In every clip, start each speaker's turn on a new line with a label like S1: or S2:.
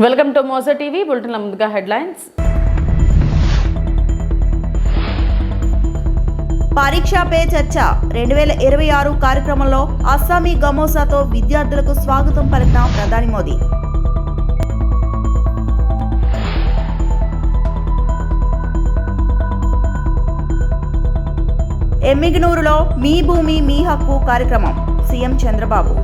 S1: Welcome to Moussa TV బులెటిన్ల ముందుగా headlines.
S2: పరీక్షా pay చర్చ 2026 కార్యక్రమంలో అస్సామీ గమోసాతో విద్యార్థులకు స్వాగతం పలికిన ప్రధాని మోదీ. ఎమ్మిగనూరులో మీ భూమి మీ హక్కు కార్యక్రమం సీఎం చంద్రబాబు.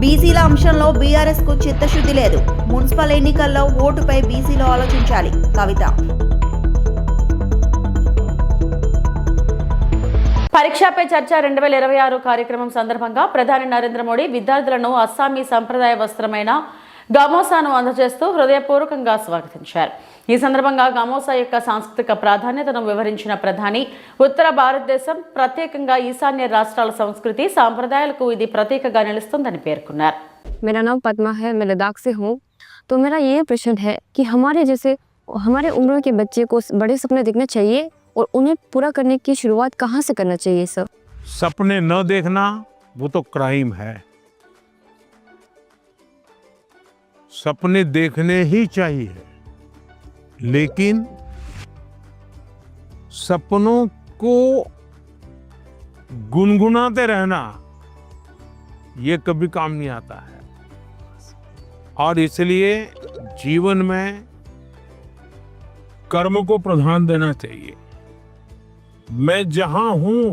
S2: బీసీల అంశంలో బీఆర్ఎస్ కు చిత్తశుద్ధి లేదు. మున్సిపల్ ఎన్నికల్లో ఓటుపై బీసీలు ఆలోచించాలి కవిత.
S1: పరీక్షాపై చర్చ 2026 కార్యక్రమం సందర్భంగా ప్రధాని నరేంద్ర మోడీ విద్యార్థులను అస్సామీ సంప్రదాయ వస్త్రమైన గమోసాను అందజేస్తూ హృదయపూర్వకంగా స్వాగతించారు. ఈ సందర్భంగా గమోసా యొక్క సాంస్కృతిక ప్రాధాన్యతను వివరించిన ప్రధాని ఉత్తర భారతదేశం ప్రత్యేకంగా ఈశాన్య రాష్ట్రాల సంస్కృతి సాంప్రదాయాలకు ఇది ప్రతీకగా నిలుస్తుందని పేర్కొన్నారు.
S3: मेरा नाम पद्मा है, मैं लद्दाख से हूँ। तो मेरा ये प्रश्न है कि हमारे उम्र के बच्चे को बड़े सपने देखना चाहिए और उन्हें पूरा करने की शुरुआत कहाँ से करना चाहिए सर?
S4: सपने न देखना वो तो क्राइम है। सपने देखने ही चाहिए, लेकिन सपनों को गुनगुनाते रहना ये कभी काम नहीं आता है। और इसलिए जीवन में कर्म को प्रधान देना चाहिए। मैं जहां हूं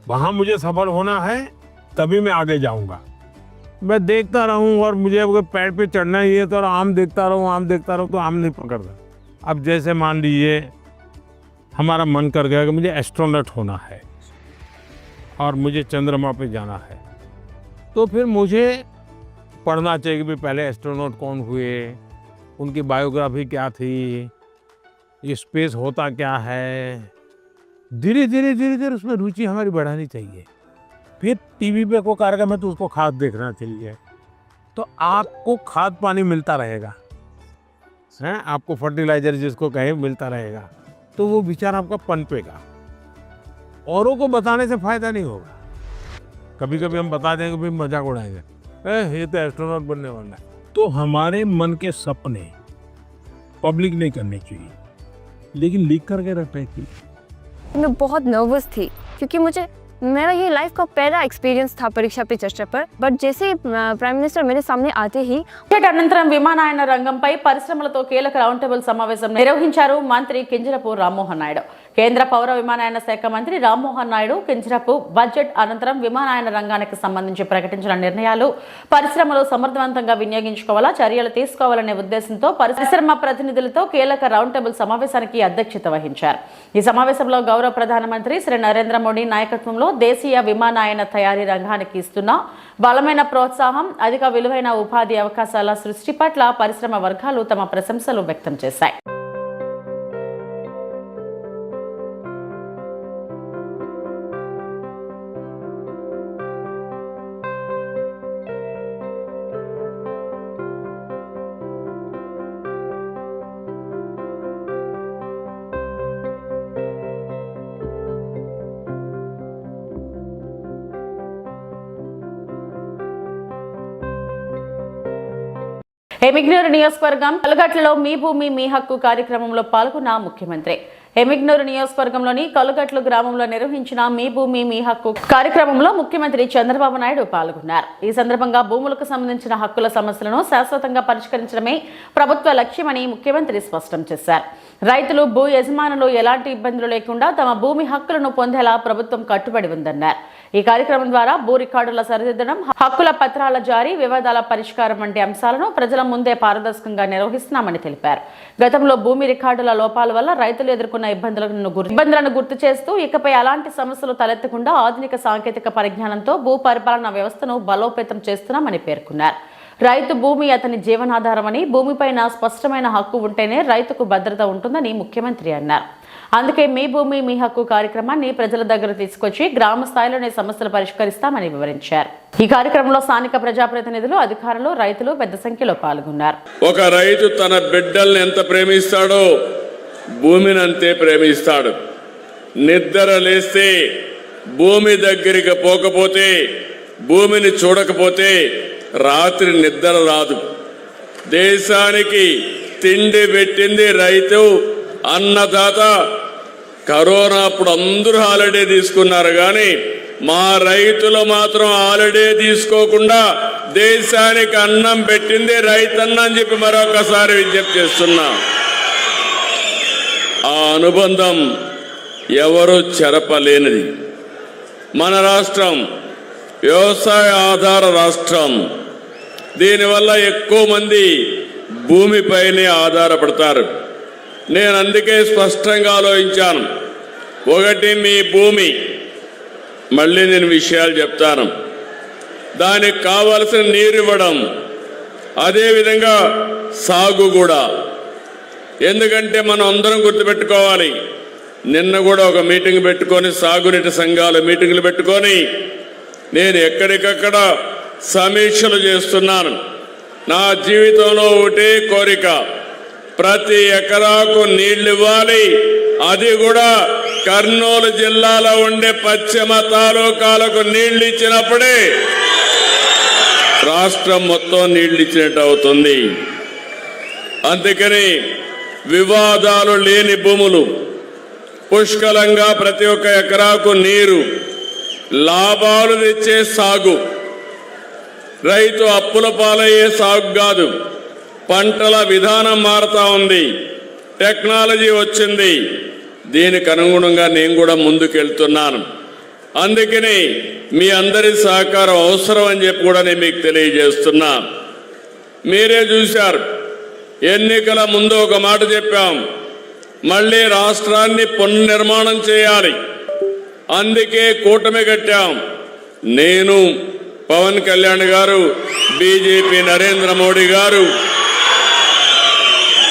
S4: वहां मुझे सफल होना है, तभी मैं आगे जाऊंगा। मैं देखता रहूं और मुझे अगर पेड़ पे चढ़ना ही है तो आम देखता रहूं तो आम नहीं पकड़ता। अब जैसे मान लीजिए हमारा मन कर गया कि मुझे एस्ट्रोनॉट होना है और मुझे चंद्रमा पे जाना है, तो फिर मुझे पढ़ना चाहिए कि भाई पहले एस्ट्रोनॉट कौन हुए, उनकी बायोग्राफी क्या थी, ये स्पेस होता क्या है। धीरे धीरे उसमें रुचि हमारी बढ़ानी चाहिए। फिर टीवी पे कोई कार्यक्रम है तो उसको खाद देखना चाहिए, तो आपको खाद पानी मिलता रहेगा, हैं, आपको फर्टिलाइजर जिसको कहें मिलता रहेगा, तो वो विचार आपका पनपेगा। औरों को बताने से फायदा नहीं होगा। कभी कभी हम बता देंगे भाई मजाक उड़ाएंगे, ये तो एस्ट्रोनॉट बनने वाला है। तो हमारे मन के सपने पब्लिक नहीं करने चाहिए, लेकिन लीक करके रखने चाहिए।
S3: मैं बहुत नर्वस थी क्योंकि मेरा ये लाइफ का पहला एक्सपीरियंस था परीक्षा पे चर्चा पर। बट जैसे प्राइम मिनिस्टर मेरे सामने आते ही
S1: అనంతరం విమానయాన రంగంపై పరిశ్రమలతో కీలక రౌండ్ టేబుల్ సమావేశం నిర్వహించారు మంత్రి కింజరపు రామ్మోహన్ నాయుడు. కేంద్ర పౌర విమానయాన శాఖ మంత్రి రామ్మోహన్ నాయుడు కింజరపు బడ్జెట్ అనంతరం విమానయాన రంగానికి సంబంధించి ప్రకటించిన నిర్ణయాలు పరిశ్రమలు సమర్థవంతంగా వినియోగించుకోవాలా చర్యలు తీసుకోవాలనే ఉద్దేశంతో పరిశ్రమ ప్రతినిధులతో కీలక రౌండ్ టేబుల్ సమావేశానికి అధ్యక్షత వహించారు. ఈ సమావేశంలో గౌరవ ప్రధానమంత్రి శ్రీ నరేంద్ర మోడీ నాయకత్వంలో దేశీయ విమానయాన తయారీ రంగానికి ఇస్తున్న బలమైన ప్రోత్సాహం, అధిక విలువైన ఉపాధి అవకాశాల సృష్టి పట్ల పరిశ్రమ వర్గాలు తమ ప్రశంసలు వ్యక్తం చేశాయి. ఎమ్మిగనూరు నియోజకవర్గం కలుగట్లలో మీ భూమి మీ హక్కు కార్యక్రమంలో పాల్గొన్న ముఖ్యమంత్రి. ఎమ్మిగనూరు నియోజకవర్గంలోని కలుగట్లు గ్రామంలో నిర్వహించిన మీ భూమి మీ హక్కు కార్యక్రమంలో ముఖ్యమంత్రి చంద్రబాబు నాయుడు పాల్గొన్నారు. ఈ సందర్భంగా భూములకు సంబంధించిన హక్కుల సమస్యలను శాశ్వతంగా పరిష్కరించడమే ప్రభుత్వ లక్ష్యమని ముఖ్యమంత్రి స్పష్టం చేశారు. రైతులు భూ యజమానులు ఎలాంటి ఇబ్బందులు లేకుండా తమ భూమి హక్కులను పొందేలా ప్రభుత్వం కట్టుబడి ఉందన్నారు. ఈ కార్యక్రమం ద్వారా భూ రికార్డుల సరిదిద్దడం, హక్కుల పత్రాల జారీ, వివాదాల పరిష్కారం వంటి అంశాలను ప్రజల ముందే పారదర్శకంగా నిర్వహిస్తున్నామని తెలిపారు. గతంలో భూమి రికార్డుల లోపాల వల్ల రైతులు ఎదుర్కొన్న ఇబ్బందులను గుర్తు చేస్తూ ఇకపై అలాంటి సమస్యలు తలెత్తకుండా ఆధునిక సాంకేతిక పరిజ్ఞానంతో భూ పరిపాలన వ్యవస్థను బలోపేతం చేస్తున్నామని పేర్కొన్నారు. రైతు భూమి అతని జీవనాధారమని, భూమిపైన స్పష్టమైన హక్కు ఉంటేనే రైతుకు భద్రత ఉంటుందని ముఖ్యమంత్రి అన్నారు. అందుకే మీ భూమి మీ హక్కు కార్యక్రమాన్ని ప్రజల దగ్గర తీసుకొచ్చి గ్రామ స్థాయిలోనే సమస్యలు పరిష్కరిస్తామని వివరించారు. ఈ కార్యక్రమంలో స్థానిక ప్రజాప్రతినిధులు, అధికారులు, రైతులు పెద్ద సంఖ్యలో పాల్గొన్నారు.
S5: ఒక రైతు తన బిడ్డల్ని ఎంత ప్రేమిస్తాడో భూమిని అంతే ప్రేమిస్తాడు. నిద్ర లేస్తే భూమి దగ్గరికి పోకపోతే, భూమిని చూడకపోతే రాత్రి నిద్ర రాదు. దేశానికి తిండి పెట్టింది రైతు, అన్నదాత. కరోనా అప్పుడు అందరూ హాలిడే తీసుకున్నారు, కానీ మా రైతులు మాత్రం హాలిడే తీసుకోకుండా దేశానికి అన్నం పెట్టింది రైతన్న అని చెప్పి మరొకసారి విజ్ఞప్తి చేస్తున్నా. ఆ అనుబంధం ఎవరు చెరపలేనిది. మన రాష్ట్రం వ్యవసాయ ఆధార రాష్ట్రం. దీనివల్ల ఎక్కువ మంది భూమిపైనే ఆధారపడతారు. నేను అందుకే స్పష్టంగా ఆలోచించాను. ఒకటి, మీ భూమి. మళ్ళీ నేను విషయాలు చెప్తాను. దానికి కావలసిన నీరు ఇవ్వడం, అదేవిధంగా సాగు కూడా. ఎందుకంటే మనం అందరం గుర్తుపెట్టుకోవాలి, నిన్న కూడా ఒక మీటింగ్ పెట్టుకొని, సాగునీటి సంఘాల మీటింగ్లు పెట్టుకొని నేను ఎక్కడికక్కడ సమీక్షలు చేస్తున్నాను. నా జీవితంలో ఒకటే కోరిక, ప్రతి ఎకరాకు నీళ్లు ఇవ్వాలి. అది కూడా కర్నూలు జిల్లాలో ఉండే పశ్చిమ తాలూకాలకు నీళ్లు ఇచ్చినప్పుడే రాష్ట్రం మొత్తం నీళ్లు ఇచ్చినట్టు అవుతుంది. అందుకని వివాదాలు లేని భూములు, పుష్కలంగా ప్రతి ఒక్క ఎకరాకు నీరు, లాభాలు తెచ్చే సాగు, రైతు అప్పుల పాలయ్యే సాగు కాదు. పంటల విధానం మారుతా ఉంది, టెక్నాలజీ వచ్చింది. దీనికి అనుగుణంగా నేను కూడా ముందుకెళ్తున్నాను. అందుకని మీ అందరి సహకారం అవసరం అని చెప్పి కూడా నేను మీకు తెలియజేస్తున్నా. మీరే చూశారు, ఎన్నికల ముందు ఒక మాట చెప్పాం, మళ్ళీ రాష్ట్రాన్ని పునర్నిర్మాణం చేయాలి. అందుకే కూటమి కట్టాం. నేను, పవన్ కళ్యాణ్ గారు, బీజేపీ నరేంద్ర మోడీ గారు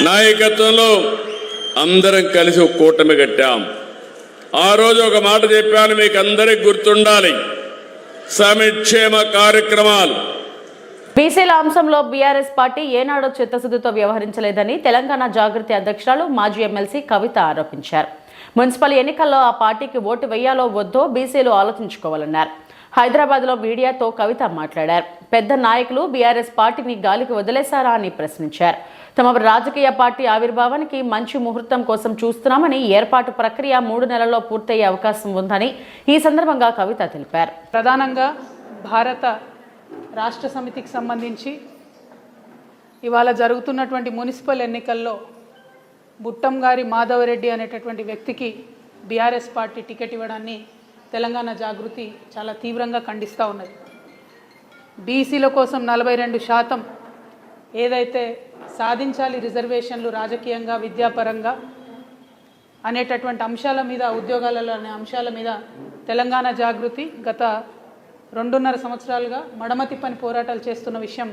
S5: నాయకత్వంలో అందరం కలిసి ఒక కూటమి కట్టాం. ఆ రోజు ఒక మాట చెప్పాను, మీకు అందరికి గుర్తుండాలి, సంక్షేమ కార్యక్రమాలు.
S1: బీసీల అంశంలో బీఆర్ఎస్ పార్టీ ఏనాడో చిత్తశుద్ధితో వ్యవహరించలేదని తెలంగాణ జాగృతి అధ్యక్షురాలు మాజీ ఎమ్మెల్సీ కవిత ఆరోపించారు. మున్సిపల్ ఎన్నికల్లో ఆ పార్టీకి ఓటు వేయాలో వద్దో బీసీలు ఆలోచించుకోవాలన్నారు. హైదరాబాద్లో మీడియాతో కవిత మాట్లాడారు. పెద్ద నాయకులు బీఆర్ఎస్ పార్టీని గాలికి వదిలేశారా అని ప్రశ్నించారు. తమ రాజకీయ పార్టీ ఆవిర్భావానికి మంచి ముహూర్తం కోసం చూస్తున్నామని, ఏర్పాటు ప్రక్రియ 3 నెలల్లో పూర్తయ్యే అవకాశం ఉందని ఈ సందర్భంగా కవిత తెలిపారు.
S6: ప్రధానంగా భారత రాష్ట్ర సమితికి సంబంధించి ఇవాళ జరుగుతున్నటువంటి మున్సిపల్ ఎన్నికల్లో బుట్టం గారి మాధవరెడ్డి అనేటటువంటి వ్యక్తికి బీఆర్ఎస్ పార్టీ టికెట్ ఇవ్వడాన్ని తెలంగాణ జాగృతి చాలా తీవ్రంగా ఖండిస్తూ ఉన్నది. బీసీల కోసం 42% ఏదైతే సాధించాలి రిజర్వేషన్లు రాజకీయంగా, విద్యాపరంగా అనేటటువంటి అంశాల మీద, ఉద్యోగాలలో అనే అంశాల మీద తెలంగాణ జాగృతి గత 2.5 సంవత్సరాలుగా మడమతి పని పోరాటాలు చేస్తున్న విషయం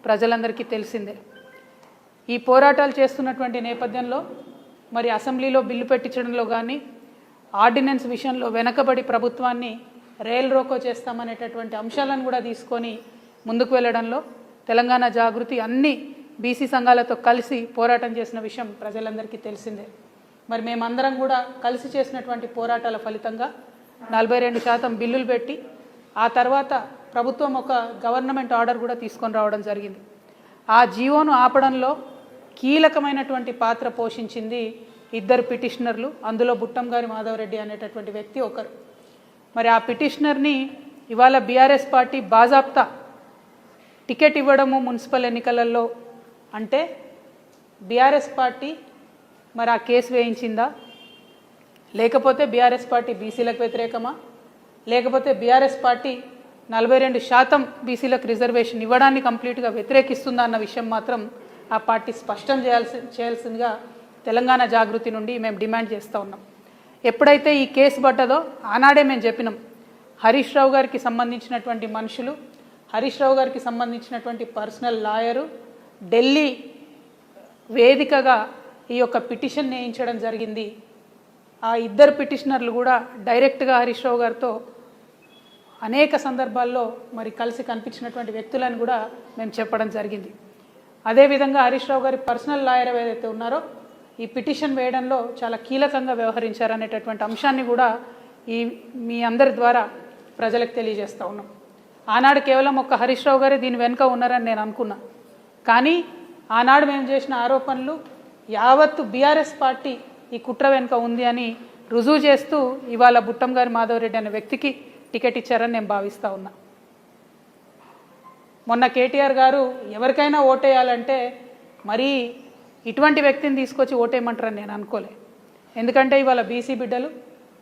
S6: ప్రజలందరికీ తెలిసిందే. ఈ పోరాటాలు చేస్తున్నటువంటి నేపథ్యంలో మరి అసెంబ్లీలో బిల్లు పెట్టించడంలో కానీ, ఆర్డినెన్స్ విషయంలో వెనకబడి ప్రభుత్వాన్ని రైల్ రోకో చేస్తామనేటటువంటి అంశాలను కూడా తీసుకొని ముందుకు వెళ్ళడంలో తెలంగాణ జాగృతి అన్ని బీసీ సంఘాలతో కలిసి పోరాటం చేసిన విషయం ప్రజలందరికీ తెలిసిందే. మరి మేమందరం కూడా కలిసి చేసినటువంటి పోరాటాల ఫలితంగా 42% బిల్లులు పెట్టి, ఆ తర్వాత ప్రభుత్వం ఒక గవర్నమెంట్ ఆర్డర్ కూడా తీసుకొని రావడం జరిగింది. ఆ జీవోను ఆపడంలో కీలకమైనటువంటి పాత్ర పోషించింది 2 పిటిషనర్లు. అందులో బుట్టం గారి మాధవరెడ్డి అనేటటువంటి వ్యక్తి ఒకరు. మరి ఆ పిటిషనర్ని ఇవాళ బీఆర్ఎస్ పార్టీ బాజాప్తా టికెట్ ఇవ్వడము మున్సిపల్ ఎన్నికలలో అంటే బీఆర్ఎస్ పార్టీ మరి ఆ కేసు వేయించిందా, లేకపోతే బీఆర్ఎస్ పార్టీ బీసీలకు వ్యతిరేకమా, లేకపోతే బీఆర్ఎస్ పార్టీ 42% బీసీలకు రిజర్వేషన్ ఇవ్వడాన్ని కంప్లీట్గా వ్యతిరేకిస్తుందా అన్న విషయం మాత్రం ఆ పార్టీ స్పష్టం చేయాల్సిందిగా తెలంగాణ జాగృతి నుండి మేము డిమాండ్ చేస్తూ ఉన్నాం. ఎప్పుడైతే ఈ కేసు పడ్డదో ఆనాడే మేము చెప్పినాం, హరీష్ రావు గారికి సంబంధించినటువంటి మనుషులు, హరీష్ రావు గారికి సంబంధించినటువంటి పర్సనల్ లాయరు ఢిల్లీ వేదికగా ఈ యొక్క పిటిషన్ వేయించడం జరిగింది. ఆ 2 పిటిషనర్లు కూడా డైరెక్ట్గా హరీష్ రావు గారితో అనేక సందర్భాల్లో మరి కలిసి కనిపించినటువంటి వ్యక్తులను కూడా మేము చెప్పడం జరిగింది. అదేవిధంగా హరీష్ రావు గారి పర్సనల్ లాయర్ ఏదైతే ఉన్నారో ఈ పిటిషన్ వేయడంలో చాలా కీలకంగా వ్యవహరించారనేటటువంటి అంశాన్ని కూడా మీ అందరి ద్వారా ప్రజలకు తెలియజేస్తూ ఉన్నాం. ఆనాడు కేవలం ఒక్క హరీష్ రావు గారే దీని వెనుక ఉన్నారని నేను అనుకున్నా. కానీ ఆనాడు మేము చేసిన ఆరోపణలు యావత్తు బీఆర్ఎస్ పార్టీ ఈ కుట్ర వెనుక ఉంది అని రుజువు చేస్తూ ఇవాళ బుట్టంగారి మాధవరెడ్డి అనే వ్యక్తికి టికెట్ ఇచ్చారని నేను భావిస్తూ ఉన్నా. మొన్న కేటీఆర్ గారు ఎవరికైనా ఓటేయాలంటే మరీ ఇటువంటి వ్యక్తిని తీసుకొచ్చి ఓటేయమంటారని నేను అనుకోలే. ఎందుకంటే ఇవాళ బీసీ బిడ్డలు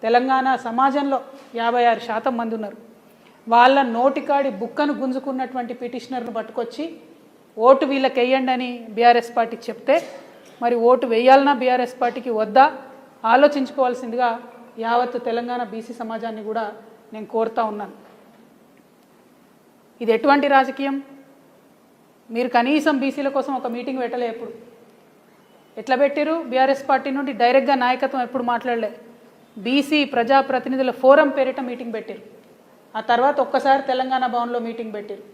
S6: తెలంగాణ సమాజంలో 56% మంది ఉన్నారు. వాళ్ళ నోటికాడి బుక్కను గుంజుకున్నటువంటి పిటిషనర్ను పట్టుకొచ్చి ఓటు వీళ్ళకి వేయండి అని బీఆర్ఎస్ పార్టీకి చెప్తే మరి ఓటు వేయాలన్నా బీఆర్ఎస్ పార్టీకి వద్దా ఆలోచించుకోవాల్సిందిగా యావత్తు తెలంగాణ బీసీ సమాజాన్ని కూడా నేను కోరుతా ఉన్నాను. ఇది ఎటువంటి రాజకీయం? మీరు కనీసం బీసీల కోసం ఒక మీటింగ్ పెట్టలే. ఎప్పుడు ఎట్లా పెట్టారు? బీఆర్ఎస్ పార్టీ నుండి డైరెక్ట్గా నాయకత్వం ఎప్పుడు మాట్లాడలే. బీసీ ప్రజాప్రతినిధుల ఫోరం పేరిట మీటింగ్ పెట్టారు. ఆ తర్వాత ఒక్కసారి తెలంగాణ భవన్లో మీటింగ్ పెట్టారు.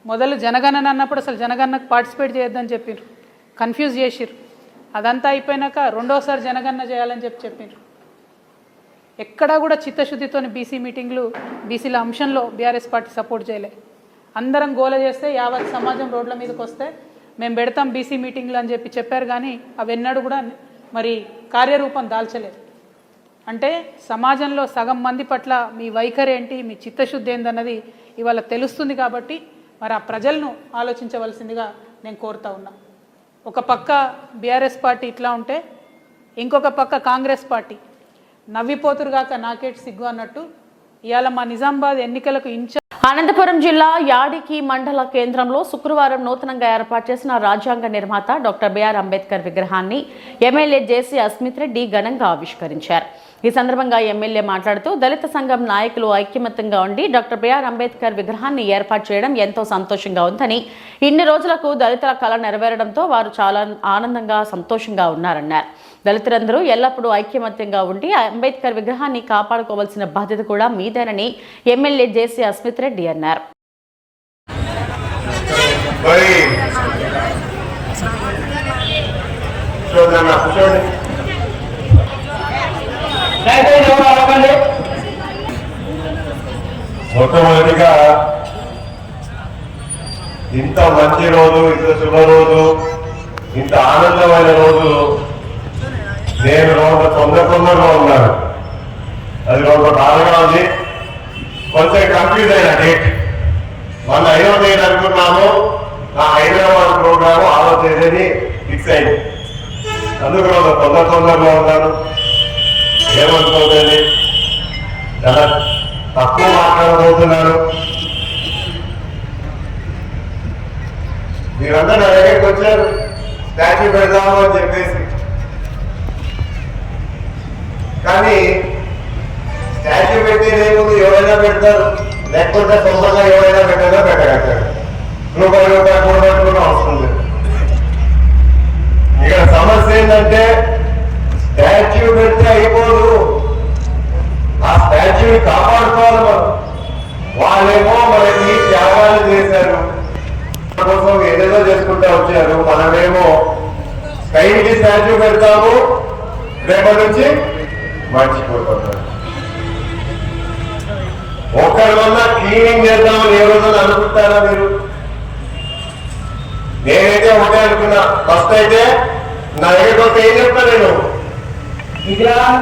S6: మొదలు జనగణన అన్నప్పుడు అసలు జనగణనకు పార్టిసిపేట్ చేయొద్దని చెప్పారు, కన్ఫ్యూజ్ చేసిర్రు. అదంతా అయిపోయినాక రెండోసారి జనగణన చేయాలని చెప్పారు. ఎక్కడా కూడా చిత్తశుద్ధితో బీసీ మీటింగ్లు బీసీల అంశంలో బీఆర్ఎస్ పార్టీ సపోర్ట్ చేయలే. అందరం గోల చేస్తే యావత్ సమాజం రోడ్ల మీదకి వస్తే మేము పెడతాం బీసీ మీటింగ్లు అని చెప్పారు. కానీ అవెన్నడూ కూడా మరి కార్యరూపం దాల్చలేదు. అంటే సమాజంలో సగం మంది పట్ల మీ వైఖరి ఏంటి, మీ చిత్తశుద్ధి ఏందన్నది ఇవాళ తెలుస్తుంది. కాబట్టి మరి ఆ ప్రజలను ఆలోచించవలసిందిగా నేను కోరుతా ఉన్నా. ఒక పక్క బీఆర్ఎస్ పార్టీ ఇట్లా ఉంటే ఇంకొక పక్క కాంగ్రెస్ పార్టీ నవ్విపోతురుగాక నాకేటి సిగ్గు అన్నట్టు ఇవాళ మా నిజామాబాద్ ఎన్నికలకు
S1: అనంతపురం జిల్లా యాడికి మండల కేంద్రంలో శుక్రవారం నూతనంగా ఏర్పాటు చేసిన రాజ్యాంగ నిర్మాత డాక్టర్ బిఆర్ అంబేద్కర్ విగ్రహాన్ని ఎమ్మెల్యే జేసీ అస్మిత్ రెడ్డి ఘనంగా ఆవిష్కరించారు. ఈ సందర్భంగా ఎమ్మెల్యే మాట్లాడుతూ దళిత సంఘం నాయకులు ఐక్యమత్యంగా ఉండి డాక్టర్ బిఆర్ అంబేద్కర్ విగ్రహాన్ని ఏర్పాటు చేయడం ఎంతో సంతోషంగా ఉందని, ఇన్ని రోజులకు దళితుల కళ నెరవేరడంతో వారు చాలా ఆనందంగా సంతోషంగా ఉన్నారన్నారు. దళితులందరూ ఎల్లప్పుడూ ఐక్యమత్యంగా ఉండి అంబేద్కర్ విగ్రహాన్ని కాపాడుకోవాల్సిన బాధ్యత కూడా మీదేనని ఎమ్మెల్యే జేసీ అస్మిత్ రెడ్డి అన్నారు.
S7: మొట్టమొదటిగా ఇంత మంచి రోజు, ఇంత శుభ రోజు, ఇంత ఆనందమైన రోజు నేను రోజు తొందరగా ఉన్నాను. అది రోజు బాగా ఉంది. కొంచెం కన్ఫ్యూజ్ అయిన డేట్ మన 5వ తేదీ అనుకున్నాము. నా హైదరాబాద్ ప్రోగ్రాము 6వ తేదీని ఫిక్స్ అయింది. అందుకు రోజు తొందరగా ఉన్నాను. ఏమనుకోదండి, చాలా తక్కువ మాట్లాడబోతున్నాను. మీరందరూ నా దగ్గరికి వచ్చారు స్టాచ్యూ పెడదాము అని చెప్పేసి. కానీ స్టాచ్యూ పెట్టేదేముంది, ఎవరైనా పెడతారు, లేకపోతే సొంతంగా ఎవరైనా పెట్టగలుగుతారు. రూపాయలు కూడబెట్టుకున్న అవసరం లేదు. ఇక్కడ సమస్య ఏంటంటే స్టాచ్యూ పెడితే అయిపోదు, ఆ స్టాచ్యూని కాపాడుకోవాలి మనం. వాళ్ళేమో మనకి త్యాగాలు చేశారు, కోసం ఏదేదో చేసుకుంటూ వచ్చారు. మనమేమో టైంకి స్టాచ్యూ పెడతాము, రేపటి నుంచి మర్చిపోతాం. ఒక్కడి వల్ల క్లీనింగ్ చేద్దామని ఏ రోజున అనుకుంటారా మీరు? నేనైతే ఒకటే అనుకున్నా. ఫస్ట్ అయితే నా దగ్గర వస్తే ఏం చెప్తా, నేను విగ్రహం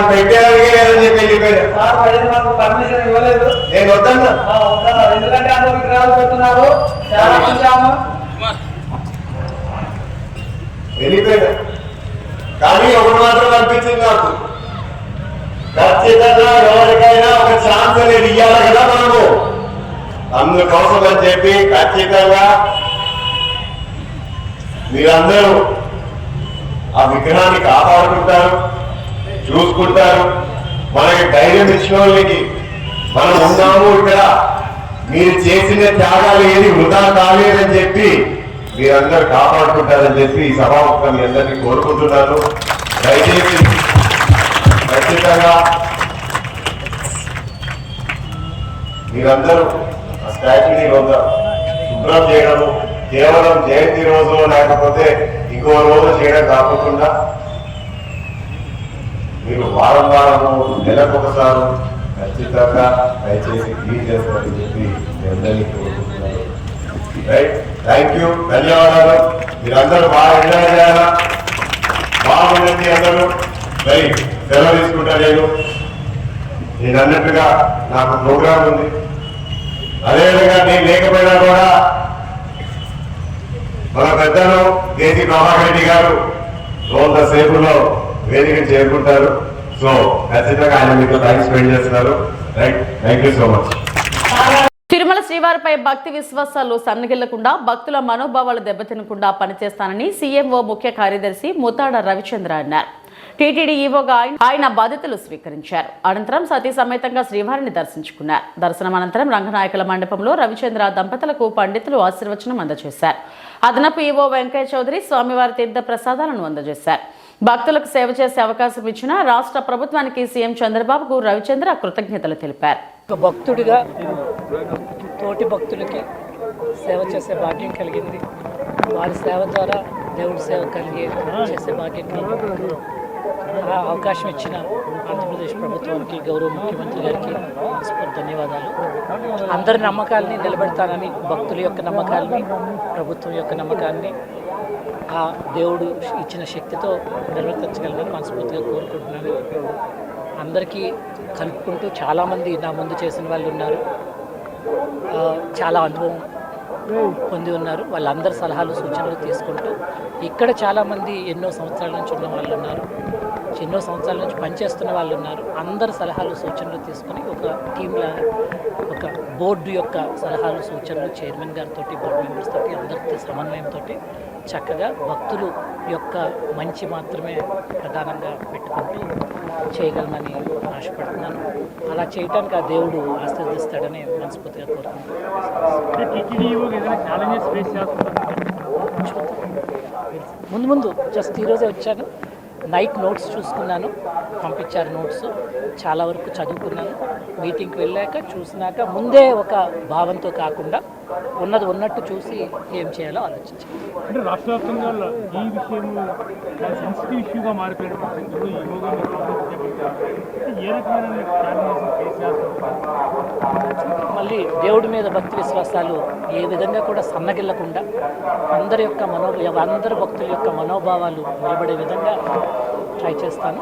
S7: పెట్టేదానికి లేదని చెప్పి వెళ్ళిపోయాను.
S6: పర్మిషన్ ఇవ్వలేదు,
S7: నేను వద్దన్నా.
S6: ఎందుకంటే అందరూ విగ్రహాలు పెడుతున్నారు,
S7: వెళ్ళిపోయాను. కానీ ఒకటి మాత్రం అనిపించింది నాకు, ఖచ్చితంగా ఎవరికైనా ఒక ఛాన్స్ అనేది ఇవ్వాలి కదా మనము. అందుకోసం అని చెప్పి ఖచ్చితంగా మీరందరూ ఆ విగ్రహాన్ని కాపాడుకుంటారు, చూసుకుంటారు. మనకి ధైర్యం ఇచ్చిన వాళ్ళకి మనం ఉన్నాము ఇక్కడ, మీరు చేసిన త్యాగాలు ఏది వృధా కాలేదని చెప్పి మీరందరూ కాపాడుకుంటారని చెప్పి ఈ సభాముఖంగా మీ అందరినీ కోరుకుంటున్నాను. దయచేసి ఖచ్చితంగా మీరందరూ ఆ స్టాచ్యూని శుభ్రం చేయడము, కేవలం జయంతి రోజు లేకపోతే ఇంకో రోజు చేయడం కాకుండా మీరు వారం వారము నెలకు ఒకసారి ఖచ్చితంగా దయచేసి క్లీన్ చేసుకోవాలని చెప్పి మీ అందరినీ కోరుకుంటున్నాను. రైట్, థ్యాంక్ యూ, ధన్యవాదాలు. మీరందరూ బాగా ఎంజాయ్ చేయాలా, బాగుండండి అందరూ. రైట్, సెలవు తీసుకుంటా. నేను అన్నట్టుగా నాకు ప్రోగ్రాం ఉంది. అదేవిధంగా నేను లేకపోయినా కూడా మన పెద్దలు కేసీ ప్రభాకర్ రెడ్డి గారు కొంత సేపులో వేదిక చేరుకుంటారు. సో ఖచ్చితంగా ఆయన మీతో టైం స్పెండ్ చేస్తున్నారు. Right, thank you so much.
S1: Tirumala శ్రీవారిపై భక్తి విశ్వాసాలు సన్నగిల్లకుండా భక్తుల మనోభావాలు దెబ్బతినకుండా పనిచేస్తానని సీఎంఓ ముఖ్య కార్యదర్శి ముతాడ రవిచంద్ర అన్నారు. టీటీడీ ఈవోగా ఆయన బాధ్యతలు స్వీకరించారు. అనంతరం సతీ సమేతంగా శ్రీవారిని దర్శించుకున్నారు. దర్శనం అనంతరం రంగనాయకుల మండపంలో రవిచంద్ర దంపతులకు పండితులు ఆశీర్వచనం అందజేశారు. అదనపు ఈవో వెంకయ్య చౌదరి స్వామివారి తీర్థ ప్రసాదాలను అందజేశారు. భక్తులకు సేవ చేసే అవకాశం ఇచ్చిన రాష్ట్ర ప్రభుత్వానికి సీఎం చంద్రబాబుకు రవిచంద్ర కృతజ్ఞతలు తెలిపారు.
S8: భక్తుడిగా తోటి భక్తులకి సేవ చేసే భాగ్యం కలిగింది. వారి సేవ ద్వారా దేవుడి సేవ చేసే భాగ్యం కలిగింది. ఆ అవకాశం ఇచ్చిన ఆంధ్రప్రదేశ్ ప్రభుత్వానికి, గౌరవ ముఖ్యమంత్రి గారికి ధన్యవాదాలు. అందరి నమ్మకాలని నిలబెడతానని, భక్తుల యొక్క నమ్మకాలని, ప్రభుత్వం యొక్క నమ్మకాన్ని ఆ దేవుడు ఇచ్చిన శక్తితో నిర్వర్తించగలనని మనస్ఫూర్తిగా కోరుకుంటున్నాను. అందరికీ కలుపుకుంటూ చాలామంది నా ముందు చేసిన వాళ్ళు ఉన్నారు, చాలా అనుభవం పొంది ఉన్నారు. వాళ్ళందరి సలహాలు సూచనలు తీసుకుంటూ ఇక్కడ చాలామంది ఎన్నో సంవత్సరాల నుంచి ఉన్న వాళ్ళు ఉన్నారు, ఎన్నో సంవత్సరాల నుంచి పనిచేస్తున్న వాళ్ళు ఉన్నారు. అందరి సలహాలు సూచనలు తీసుకొని ఒక టీంలా, ఒక బోర్డు యొక్క సలహాలు సూచనలు చైర్మన్ గారితో, బోర్డు మెంబర్స్ తోటి, అందరితో సమన్వయంతో చక్కగా భక్తులు యొక్క మంచి మాత్రమే ప్రధానంగా పెట్టుకుంటూ చేయగలనని ఆశపడుతున్నాను. అలా చేయటానికి ఆ దేవుడు ఆశీర్వదిస్తాడని మనస్ఫూర్తిగా కోరుకుంటున్నాను. ముందు జస్ట్ ఈరోజే వచ్చాను, నైట్ నోట్స్ చూసుకున్నాను, పంపించారు నోట్స్, చాలా వరకు చదువుకున్నాను. మీటింగ్కి వెళ్ళాక చూసినాక ముందే ఒక భావంతో కాకుండా ఉన్నది ఉన్నట్టు చూసి ఏం చేయాలో ఆలోచించాను.
S9: అంటే రాష్ట్ర వ్యాప్తంగా ఈ విషయం సెన్సిటివ్ ఇష్యూగా మారిపోయిన పరిస్థితుల్లో ఈ యోగా ఏ రకమైన
S8: మళ్ళీ దేవుడి మీద భక్తి విశ్వాసాలు ఏ విధంగా కూడా సన్నగిల్లకుండా అందరి భక్తుల యొక్క మనోభావాలు నిలబడే విధంగా ట్రై చేస్తాను.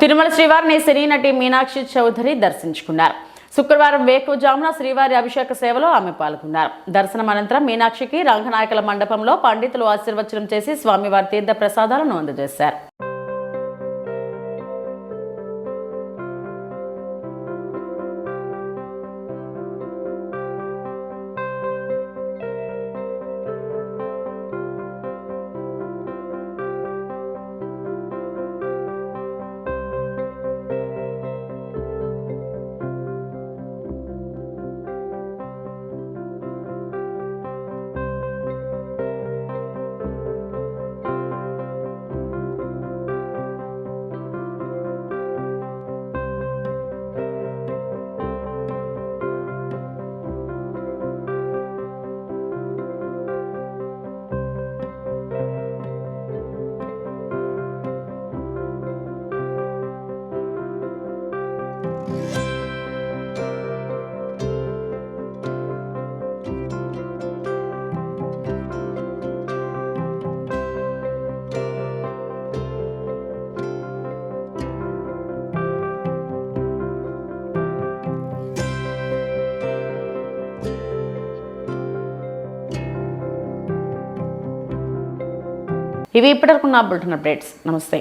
S1: తిరుమల శ్రీవారిని సినీ నటి మీనాక్షి చౌదరి దర్శించుకున్నారు. శుక్రవారం వేకువజామున శ్రీవారి అభిషేక సేవలో ఆమె పాల్గొన్నారు. దర్శనం అనంతరం మీనాక్షికి రంగనాయకుల మండపంలో పండితులు ఆశీర్వచనం చేసి స్వామివారి తీర్థ ప్రసాదాలను అందజేశారు. ఇవి ఇప్పటివరకు నా బులెటిన్ అప్డేట్స్. నమస్తే.